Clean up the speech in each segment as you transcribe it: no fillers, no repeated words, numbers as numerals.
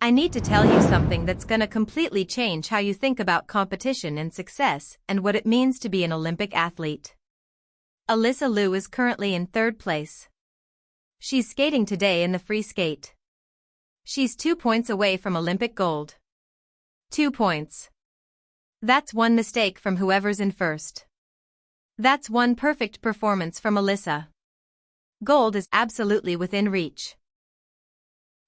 I need to tell you something that's gonna completely change how you think about competition and success and what it means to be an Olympic athlete. Alysa Liu is currently in 3rd place. She's skating today in the free skate. She's 2 points away from Olympic gold. 2 points. That's one mistake from whoever's in first. That's one perfect performance from Alysa. Gold is absolutely within reach.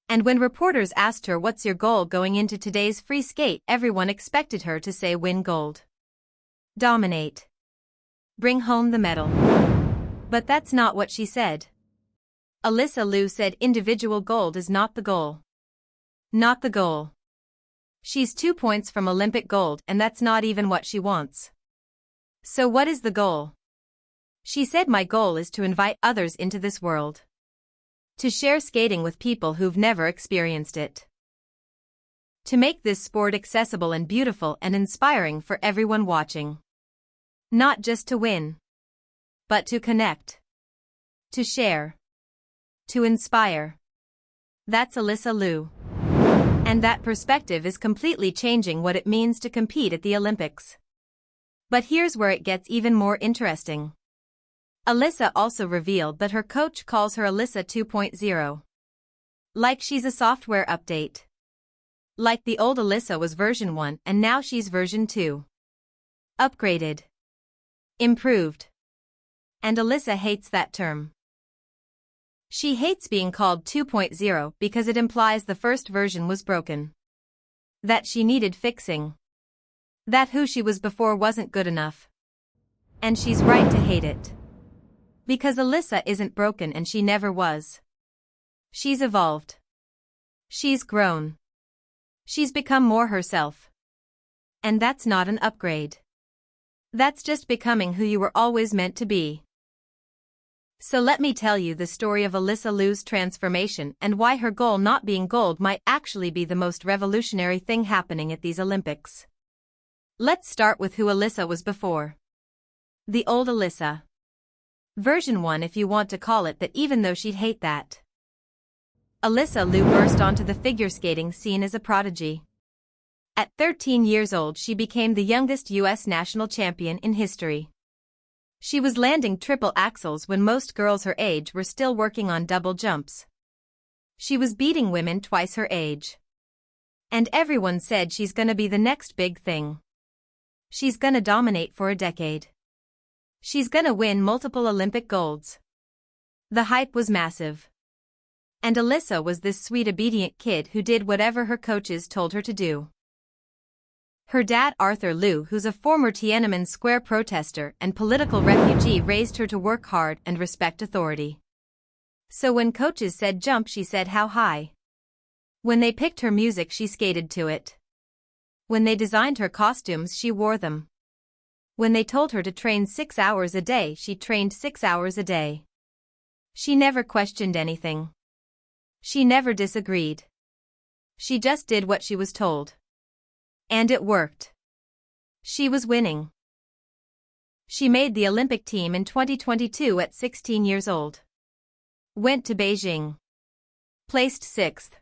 And when reporters asked her what's your goal going into today's free skate, everyone expected her to say win gold. Dominate. Bring home the medal. But that's not what she said. Alysa Liu said individual gold is not the goal. Not the goal. She's 2 points from Olympic gold and that's not even what she wants. So what is the goal? She said my goal is to invite others into this world. To share skating with people who've never experienced it. To make this sport accessible and beautiful and inspiring for everyone watching. Not just to win. But to connect. To share. To inspire. That's Alysa Liu. And that perspective is completely changing what it means to compete at the Olympics. But here's where it gets even more interesting. Alysa also revealed that her coach calls her Alysa 2.0. Like she's a software update. Like the old Alysa was version 1 and now she's version 2. Upgraded. Improved. And Alysa hates that term. She hates being called 2.0 because it implies the first version was broken. That she needed fixing. That who she was before wasn't good enough. And she's right to hate it. Because Alysa isn't broken and she never was. She's evolved. She's grown. She's become more herself. And that's not an upgrade. That's just becoming who you were always meant to be. So let me tell you the story of Alysa Liu's transformation and why her goal not being gold might actually be the most revolutionary thing happening at these Olympics. Let's start with who Alysa was before. The old Alysa. Version 1 if you want to call it that, even though she'd hate that. Alysa Liu burst onto the figure skating scene as a prodigy. At 13 years old she became the youngest U.S. national champion in history. She was landing triple axels when most girls her age were still working on double jumps. She was beating women twice her age. And everyone said she's gonna be the next big thing. She's gonna dominate for a decade. She's gonna win multiple Olympic golds. The hype was massive. And Alysa was this sweet obedient kid who did whatever her coaches told her to do. Her dad Arthur Liu, who's a former Tiananmen Square protester and political refugee, raised her to work hard and respect authority. So when coaches said jump she said how high. When they picked her music she skated to it. When they designed her costumes she wore them. When they told her to train 6 hours a day she trained 6 hours a day. She never questioned anything. She never disagreed. She just did what she was told. And it worked. She was winning. She made the Olympic team in 2022 at 16 years old. Went to Beijing. Placed 6th.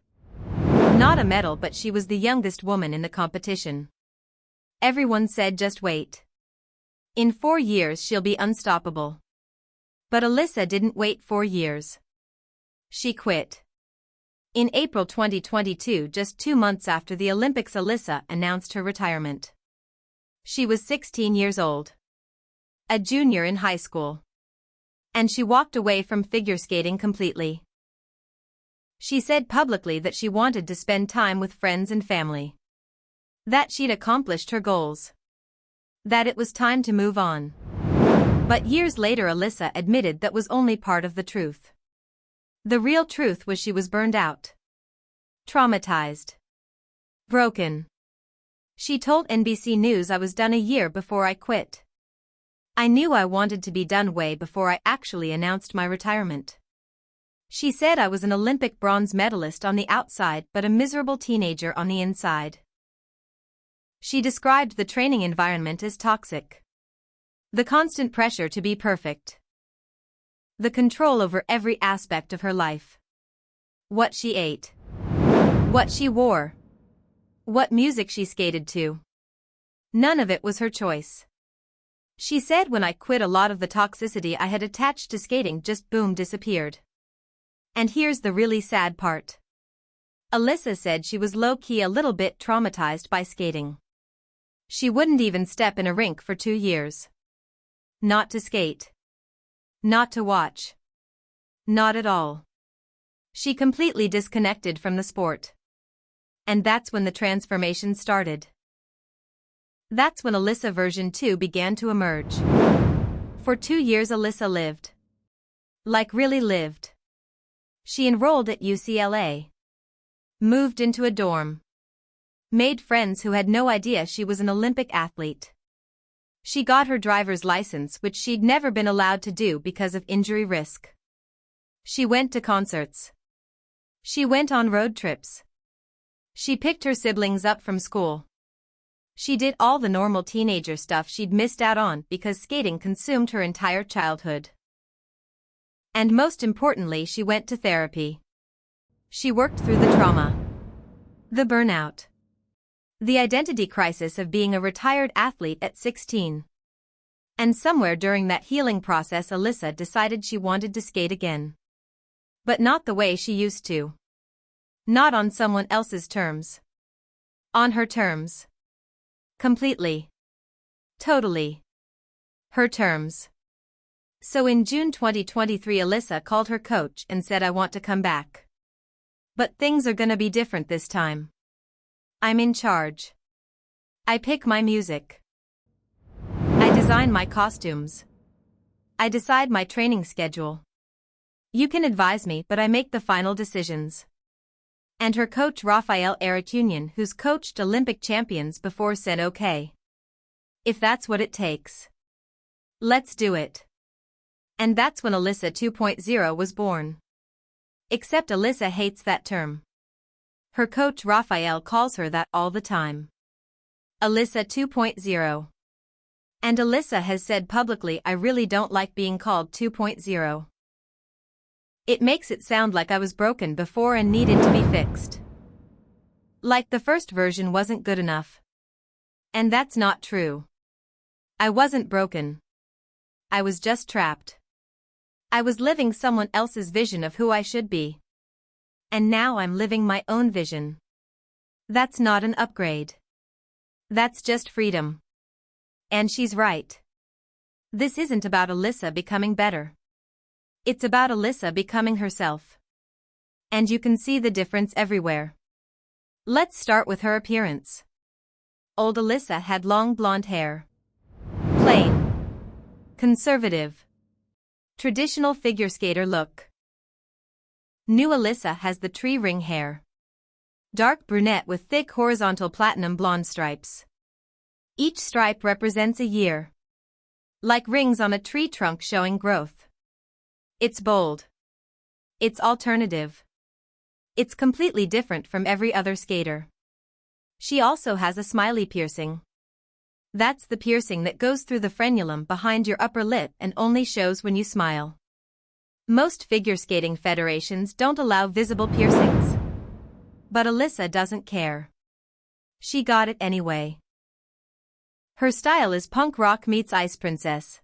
Not a medal, but she was the youngest woman in the competition. Everyone said just wait. In 4 years she'll be unstoppable. But Alysa didn't wait 4 years. She quit. In April 2022, just 2 months after the Olympics, Alysa announced her retirement. She was 16 years old. A junior in high school. And she walked away from figure skating completely. She said publicly that she wanted to spend time with friends and family. That she'd accomplished her goals. That it was time to move on. But years later Alysa admitted that was only part of the truth. The real truth was she was burned out. Traumatized. Broken. She told NBC News, I was done a year before I quit. I knew I wanted to be done way before I actually announced my retirement. She said I was an Olympic bronze medalist on the outside but a miserable teenager on the inside. She described the training environment as toxic. The constant pressure to be perfect. The control over every aspect of her life. What she ate. what she wore, what music she skated to. None of it was her choice. She said, when I quit, a lot of the toxicity I had attached to skating just boom disappeared. And here's the really sad part. Alysa said she was low-key a little bit traumatized by skating. She wouldn't even step in a rink for 2 years. Not to skate. Not to watch. Not at all. She completely disconnected from the sport. And that's when the transformation started. That's when Alysa version 2 began to emerge. For 2 years Alysa lived. Like really lived. She enrolled at UCLA. Moved into a dorm. Made friends who had no idea she was an Olympic athlete. She got her driver's license, which she'd never been allowed to do because of injury risk. She went to concerts. She went on road trips. She picked her siblings up from school. She did all the normal teenager stuff she'd missed out on because skating consumed her entire childhood. And most importantly, she went to therapy. She worked through the trauma, the burnout, the identity crisis of being a retired athlete at 16. And somewhere during that healing process, Alysa decided she wanted to skate again. But not the way she used to. Not on someone else's terms. On her terms. Completely. Totally. Her terms. So in June 2023, Alysa called her coach and said, I want to come back. But things are gonna be different this time. I'm in charge. I pick my music. I design my costumes. I decide my training schedule. You can advise me, but I make the final decisions. And her coach Rafael Aratunian, who's coached Olympic champions before, said okay. If that's what it takes. Let's do it. And that's when Alysa 2.0 was born. Except Alysa hates that term. Her coach Rafael calls her that all the time. Alysa 2.0. And Alysa has said publicly, I really don't like being called 2.0. It makes it sound like I was broken before and needed to be fixed. Like the first version wasn't good enough. And that's not true. I wasn't broken. I was just trapped. I was living someone else's vision of who I should be. And now I'm living my own vision. That's not an upgrade. That's just freedom. And she's right. This isn't about Alysa becoming better. It's about Alysa becoming herself. And you can see the difference everywhere. Let's start with her appearance. Old Alysa had long blonde hair. Plain. Conservative. Traditional figure skater look. New Alysa has the tree ring hair. Dark brunette with thick horizontal platinum blonde stripes. Each stripe represents a year. Like rings on a tree trunk showing growth. It's bold. It's alternative. It's completely different from every other skater. She also has a smiley piercing. That's the piercing that goes through the frenulum behind your upper lip and only shows when you smile. Most figure skating federations don't allow visible piercings. But Alysa doesn't care. She got it anyway. Her style is punk rock meets ice princess.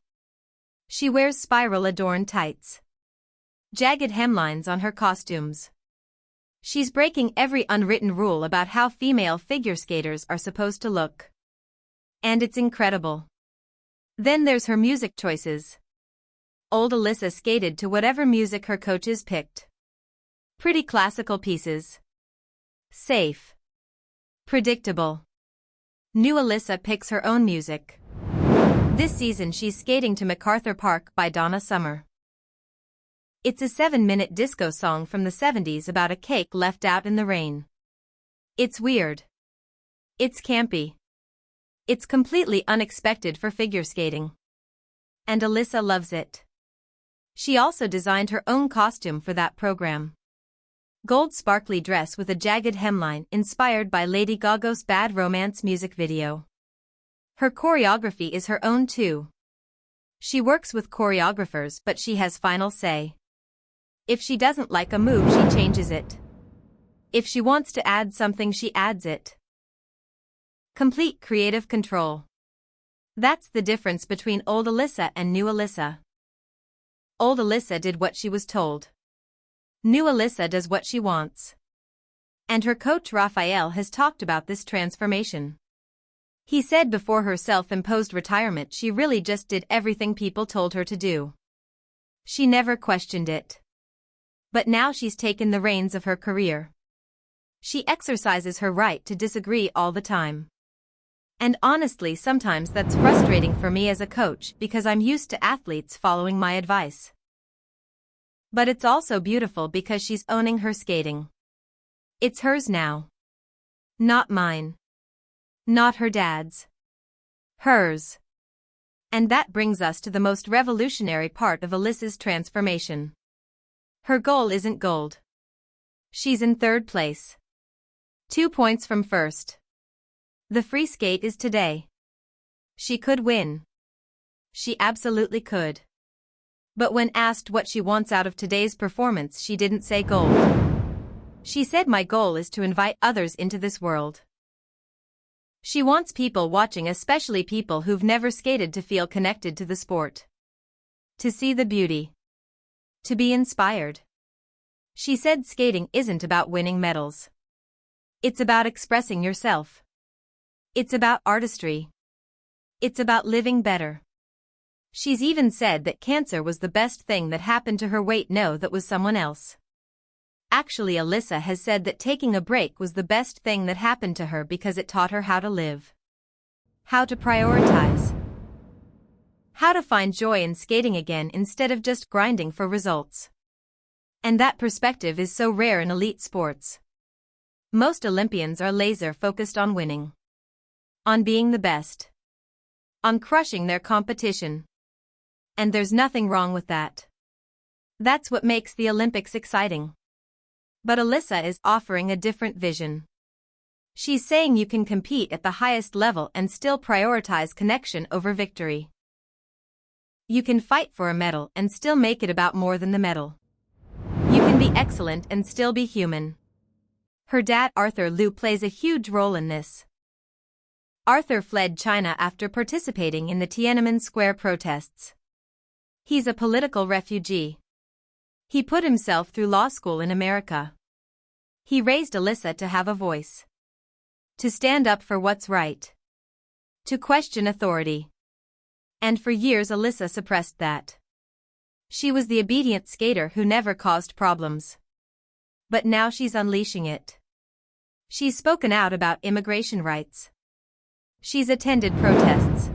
She wears spiral-adorned tights. Jagged hemlines on her costumes. She's breaking every unwritten rule about how female figure skaters are supposed to look. And it's incredible. Then there's her music choices. Old Alysa skated to whatever music her coaches picked. Pretty classical pieces. Safe. Predictable. New Alysa picks her own music. This season she's skating to MacArthur Park by Donna Summer. It's a 7-minute disco song from the 70s about a cake left out in the rain. It's weird. It's campy. It's completely unexpected for figure skating. And Alysa loves it. She also designed her own costume for that program. Gold sparkly dress with a jagged hemline inspired by Lady Gaga's Bad Romance music video. Her choreography is her own too. She works with choreographers, but she has final say. If she doesn't like a move, she changes it. If she wants to add something, she adds it. Complete creative control. That's the difference between old Alysa and new Alysa. Old Alysa did what she was told. New Alysa does what she wants. And her coach Raphael has talked about this transformation. He said before her self-imposed retirement she really just did everything people told her to do. She never questioned it. But now she's taken the reins of her career. She exercises her right to disagree all the time. And honestly, sometimes that's frustrating for me as a coach because I'm used to athletes following my advice. But it's also beautiful because she's owning her skating. It's hers now. Not mine. Not her dad's. Hers. And that brings us to the most revolutionary part of Alysa's transformation. Her goal isn't gold. She's in third place. 2 points from first. The free skate is today. She could win. She absolutely could. But when asked what she wants out of today's performance, she didn't say gold. She said, "My goal is to invite others into this world." She wants people watching, especially people who've never skated, to feel connected to the sport. To see the beauty. To be inspired. She said skating isn't about winning medals. It's about expressing yourself. It's about artistry. It's about living better. She's even said that cancer was the best thing that happened to her. Wait, no, that was someone else. Actually, Alysa has said that taking a break was the best thing that happened to her because it taught her how to live. How to prioritize. How to find joy in skating again instead of just grinding for results. And that perspective is so rare in elite sports. Most Olympians are laser-focused on winning. On being the best. On crushing their competition. And there's nothing wrong with that. That's what makes the Olympics exciting. But Alysa is offering a different vision. She's saying you can compete at the highest level and still prioritize connection over victory. You can fight for a medal and still make it about more than the medal. You can be excellent and still be human. Her dad, Alysa Liu, plays a huge role in this. Alysa fled China after participating in the Tiananmen Square protests. He's a political refugee. He put himself through law school in America. He raised Alysa to have a voice. To stand up for what's right. To question authority. And for years Alysa suppressed that. She was the obedient skater who never caused problems. But now she's unleashing it. She's spoken out about immigration rights. She's attended protests.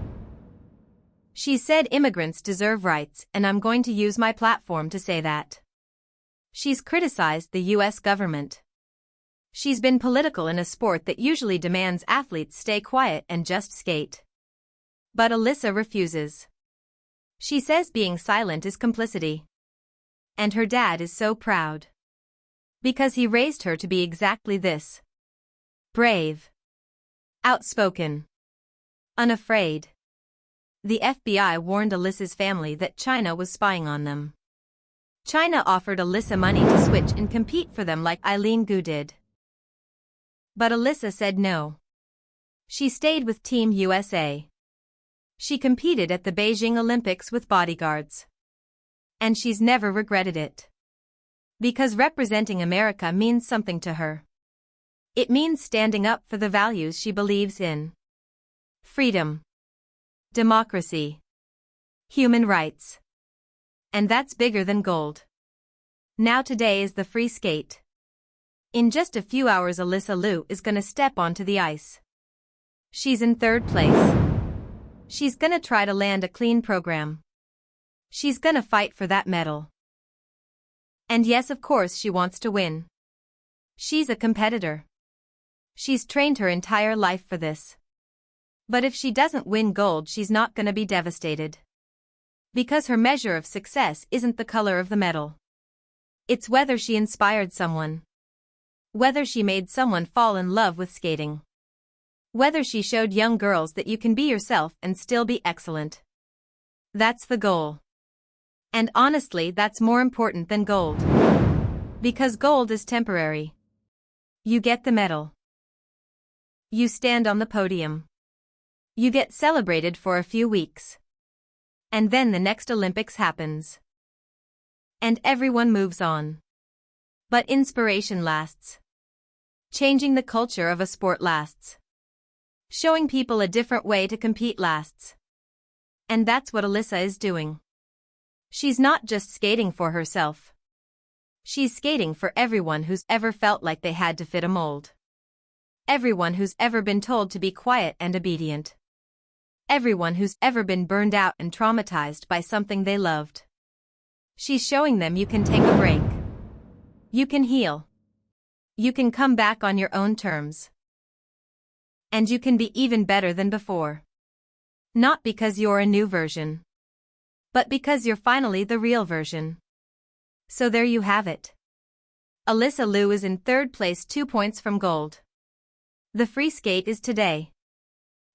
She said immigrants deserve rights, and I'm going to use my platform to say that. She's criticized the U.S. government. She's been political in a sport that usually demands athletes stay quiet and just skate. But Alysa refuses. She says being silent is complicity. And her dad is so proud. Because he raised her to be exactly this. Brave. Outspoken. Unafraid. The FBI warned Alysa's family that China was spying on them. China offered Alysa money to switch and compete for them like Eileen Gu did. But Alysa said no. She stayed with Team USA. She competed at the Beijing Olympics with bodyguards. And she's never regretted it. Because representing America means something to her. It means standing up for the values she believes in. Freedom. Democracy. Human rights. And that's bigger than gold. Now today is the free skate. In just a few hours Alysa Liu is gonna step onto the ice. She's in third place. She's gonna try to land a clean program. She's gonna fight for that medal. And yes, of course she wants to win. She's a competitor. She's trained her entire life for this. But if she doesn't win gold, she's not gonna be devastated. Because her measure of success isn't the color of the medal. It's whether she inspired someone. Whether she made someone fall in love with skating. Whether she showed young girls that you can be yourself and still be excellent. That's the goal. And honestly, that's more important than gold. Because gold is temporary. You get the medal. You stand on the podium. You get celebrated for a few weeks. And then the next Olympics happens. And everyone moves on. But inspiration lasts. Changing the culture of a sport lasts. Showing people a different way to compete lasts. And that's what Alysa is doing. She's not just skating for herself. She's skating for everyone who's ever felt like they had to fit a mold. Everyone who's ever been told to be quiet and obedient. Everyone who's ever been burned out and traumatized by something they loved. She's showing them you can take a break. You can heal. You can come back on your own terms. And you can be even better than before. Not because you're a new version. But because you're finally the real version. So there you have it. Alysa Liu is in third place, 2 points from gold. The free skate is today.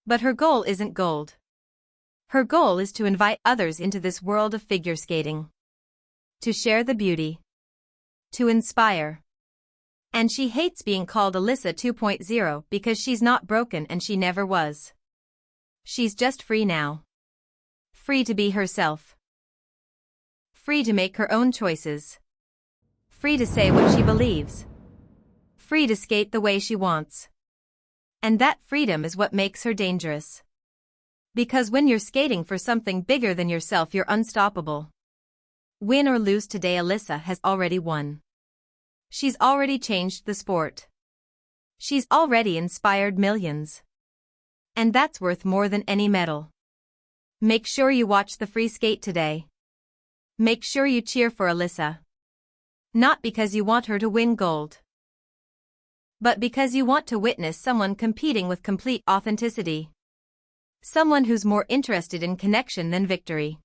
But her goal isn't gold. Her goal is to invite others into this world of figure skating. To share the beauty. To inspire. And she hates being called Alysa 2.0 because she's not broken and she never was. She's just free now. Free to be herself. Free to make her own choices. Free to say what she believes. Free to skate the way she wants. And that freedom is what makes her dangerous. Because when you're skating for something bigger than yourself, you're unstoppable. Win or lose today, Alysa has already won. She's already changed the sport. She's already inspired millions. And that's worth more than any medal. Make sure you watch the free skate today. Make sure you cheer for Alysa. Not because you want her to win gold. But because you want to witness someone competing with complete authenticity. Someone who's more interested in connection than victory.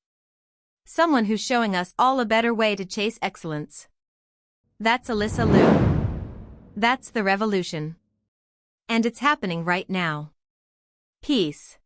Someone who's showing us all a better way to chase excellence. That's Alysa Liu. That's the revolution. And it's happening right now. Peace.